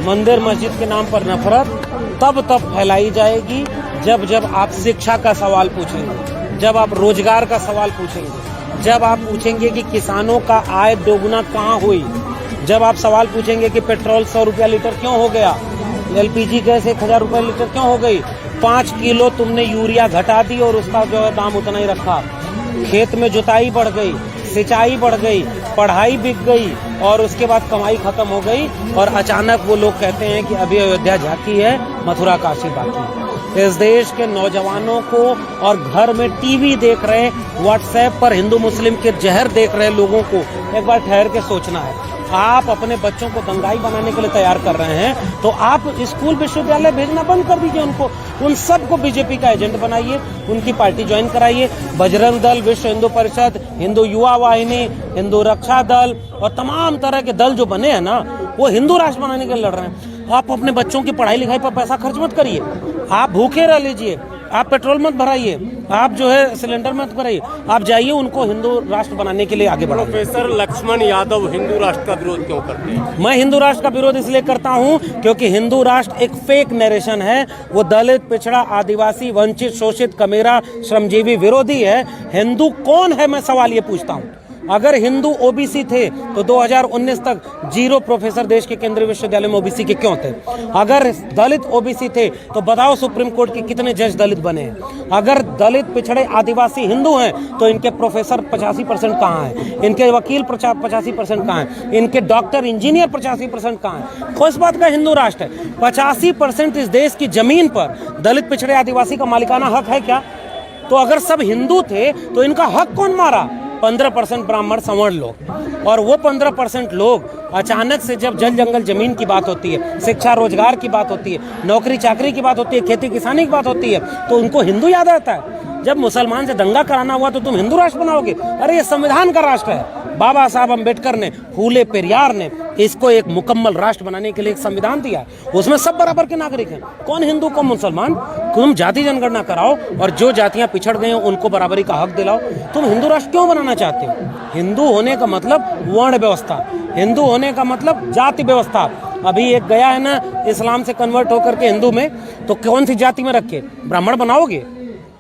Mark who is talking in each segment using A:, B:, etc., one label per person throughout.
A: मंदिर मस्जिद के नाम पर नफरत तब फैलाई जाएगी जब आप शिक्षा का सवाल पूछेंगे, जब आप रोजगार का सवाल पूछेंगे, जब आप पूछेंगे कि किसानों का आय दोगुना कहाँ हुई, जब आप सवाल पूछेंगे कि पेट्रोल 100 रुपया लीटर क्यों हो गया, LPG गैस 1000 रुपये लीटर क्यों हो गई, 5 किलो तुमने यूरिया घटा दी और उसका जो है दाम उतना ही रखा, खेत में जुताई बढ़ गई, सिंचाई बढ़ गई, पढ़ाई बिक गई और उसके बाद कमाई खत्म हो गई और अचानक वो लोग कहते हैं कि अभी अयोध्या झांकी है, मथुरा काशी बाकी है। इस देश के नौजवानों को और घर में टीवी देख रहे, व्हाट्सएप पर हिंदू मुस्लिम के जहर देख रहे लोगों को एक बार ठहर के सोचना है। आप अपने बच्चों को दंगाई बनाने के लिए तैयार कर रहे हैं तो आप स्कूल विश्वविद्यालय भेजना बंद कर दीजिए उनको, उन सबको बीजेपी का एजेंट बनाइए, उनकी पार्टी ज्वाइन कराइए। बजरंग दल, विश्व हिंदू परिषद, हिंदू युवा वाहिनी, हिंदू रक्षा दल और तमाम तरह के दल जो बने हैं ना, वो हिंदू राष्ट्र बनाने के लिए लड़ रहे हैं। आप अपने बच्चों की पढ़ाई लिखाई पर पैसा खर्च मत करिए, आप भूखे रह लीजिए, आप पेट्रोल मत भराइए, आप जो है सिलेंडर मत भराइए, आप जाइए उनको हिंदू राष्ट्र बनाने के लिए आगे बढ़ाइए।
B: प्रोफेसर लक्ष्मण यादव हिंदू राष्ट्र का विरोध क्यों करते हैं?
A: मैं हिंदू राष्ट्र का विरोध इसलिए करता हूं क्योंकि हिंदू राष्ट्र एक फेक नरेशन है। वो दलित, पिछड़ा, आदिवासी, वंचित, शोषित, कमेरा, श्रमजीवी विरोधी है। हिंदू कौन है, मैं सवाल ये पूछता हूं। अगर हिंदू ओबीसी थे तो 2019 तक 0 प्रोफेसर देश के केंद्रीय विश्वविद्यालय में ओबीसी के क्यों थे? अगर दलित ओबीसी थे तो बताओ सुप्रीम कोर्ट के कितने जज दलित बने हैं? अगर दलित, पिछड़े, आदिवासी हिंदू हैं तो इनके प्रोफेसर 85% कहाँ हैं? इनके वकील 85% कहाँ हैं? इनके डॉक्टर, इंजीनियर 85% कहाँ हैं? किस बात का हिंदू राष्ट्र है? 85% इस देश की जमीन पर दलित, पिछड़े, आदिवासी का मालिकाना हक है क्या? तो अगर सब हिंदू थे तो इनका हक कौन मारा? 15% ब्राह्मण, सवर्ण लोग। और वो 15% लोग अचानक से जब जल जंगल जमीन की बात होती है, शिक्षा रोजगार की बात होती है, नौकरी चाकरी की बात होती है, खेती किसानी की बात होती है, तो उनको हिंदू याद आता है। जब मुसलमान से दंगा कराना हुआ तो तुम हिंदू राष्ट्र बनाओगे? अरे ये संविधान का राष्ट्र है। बाबा साहब अम्बेडकर ने, फूले पेरियार ने इसको एक मुकम्मल राष्ट्र बनाने के लिए एक संविधान दिया है। उसमें सब बराबर के नागरिक हैं। कौन हिंदू, कौन मुसलमान? तुम जाति जनगणना कराओ और जो जातियां पिछड़ गई हैं उनको बराबरी का हक दिलाओ। तुम हिंदू राष्ट्र क्यों बनाना चाहते हो? हिंदू होने का मतलब वर्ण व्यवस्था, हिंदू होने का मतलब जाति व्यवस्था। अभी एक गया है ना इस्लाम से कन्वर्ट होकर के हिंदू में, तो कौन सी जाति में रखे? ब्राह्मण बनाओगे?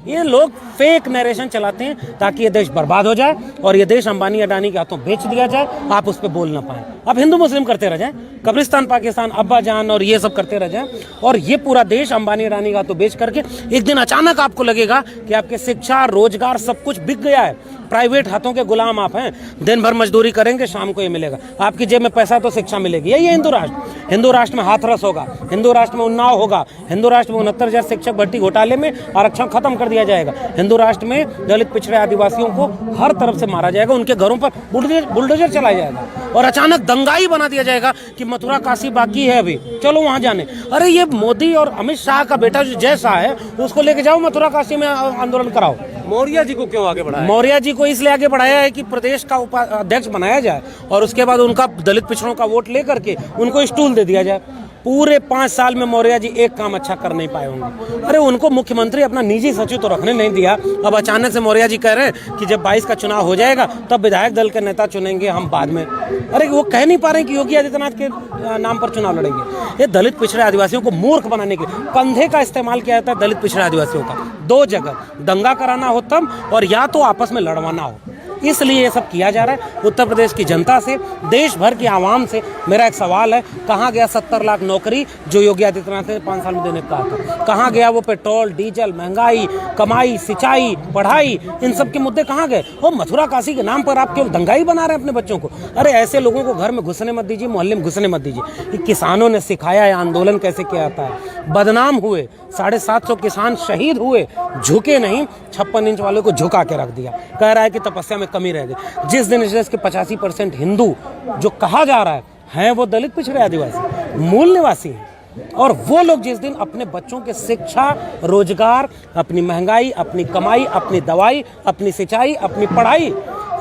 A: ये लोग फेक नरेशन चलाते हैं ताकि ये देश बर्बाद हो जाए और ये देश अंबानी अडानी के हाथों बेच दिया जाए, आप उस पर बोल ना पाए। अब हिंदू मुस्लिम करते रह जाए, कब्रिस्तान, पाकिस्तान, अब्बा जान और ये सब करते रह जाए और ये पूरा देश अंबानी अडानी के हाथों बेच करके एक दिन अचानक आपको लगेगा कि आपके शिक्षा, रोजगार सब कुछ बिक गया है। प्राइवेट हाथों के गुलाम आप हैं। दिन भर मजदूरी करेंगे, शाम को ये मिलेगा। आपकी जेब में पैसा तो शिक्षा मिलेगी। यही है हिंदू राष्ट्र। हिंदू राष्ट्र में हाथरस होगा, हिंदू राष्ट्र में उन्नाव होगा, हिंदू राष्ट्र में 69,000 शिक्षक भर्ती घोटाले में आरक्षण खत्म कर दिया जाएगा। हिंदू राष्ट्र में दलित, पिछड़े, आदिवासियों को हर तरफ से मारा जाएगा, उनके घरों पर बुलडोजर चलाया जाएगा और अचानक दंगाई बना दिया जाएगा कि मथुरा काशी बाकी है, अभी चलो वहां जाने। अरे ये मोदी और अमित शाह का बेटा जो जय शाह है उसको लेके जाओ मथुरा काशी में, आंदोलन कराओ।
B: मौर्य जी को क्यों आगे बढ़ाया?
A: मौर्य जी को इसलिए आगे बढ़ाया है कि प्रदेश का अध्यक्ष बनाया जाए और उसके बाद उनका दलित पिछड़ों का वोट लेकर के उनको स्टूल दे दिया जाए। पूरे 5 साल में मौर्य जी एक काम अच्छा कर नहीं पाए होंगे। अरे उनको मुख्यमंत्री अपना निजी सचिव तो रखने नहीं दिया। अब अचानक से मौर्य जी कह रहे हैं कि जब 22 का चुनाव हो जाएगा तब विधायक दल के नेता चुनेंगे हम बाद में। अरे वो कह नहीं पा रहे कि योगी आदित्यनाथ के नाम पर चुनाव लड़ेंगे। ये दलित, पिछड़े, आदिवासियों को मूर्ख बनाने के लिए कंधे का इस्तेमाल किया जाता है। दलित, पिछड़े, आदिवासियों का 2 जगह दंगा कराना हो तब, और या तो आपस में लड़वाना हो, इसलिए ये सब किया जा रहा है। उत्तर प्रदेश की जनता से, देश भर की आवाम से मेरा एक सवाल है, कहाँ गया 70 लाख नौकरी जो योगी आदित्यनाथ ने 5 साल में देने का था? कहाँ गया वो पेट्रोल, डीजल, महंगाई, कमाई, सिंचाई, पढ़ाई, इन सब के मुद्दे कहाँ गए? वो मथुरा काशी के नाम पर आप केवल दंगाई बना रहे हैं अपने बच्चों को। अरे ऐसे लोगों को घर में घुसने मत दीजिए, मोहल्ले में घुसने मत दीजिए। किसानों ने सिखाया है आंदोलन कैसे किया जाता है। बदनाम हुए, 750 किसान शहीद हुए, झुके नहीं, 56 इंच वाले को झुका के रख दिया। कह रहा है कि तपस्या में कमी रह गई। जिस दिन इस देश के 85% हिंदू जो कहा जा रहा है वो दलित, पिछड़े, आदिवासी, मूल निवासी हैं। और वो लोग जिस दिन अपने बच्चों के शिक्षा, रोजगार, अपनी महंगाई, अपनी कमाई, अपनी दवाई, अपनी सिंचाई, अपनी पढ़ाई,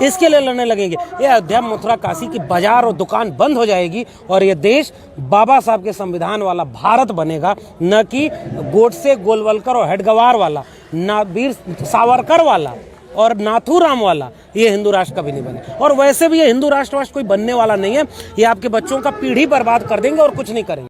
A: इसके लिए लड़ने लगेंगे, ये अयोध्या, मथुरा, काशी की बाजार और दुकान बंद हो जाएगी और ये देश बाबा साहब के संविधान वाला भारत बनेगा, न कि गोडसे, गोलवलकर और हेडगवार वाला, ना वीर सावरकर वाला और नाथूराम वाला। ये हिंदू राष्ट्र कभी नहीं बने। और वैसे भी ये हिंदू राष्ट्र कोई बनने वाला नहीं है। ये आपके बच्चों का पीढ़ी बर्बाद कर देंगे और कुछ नहीं करेंगे।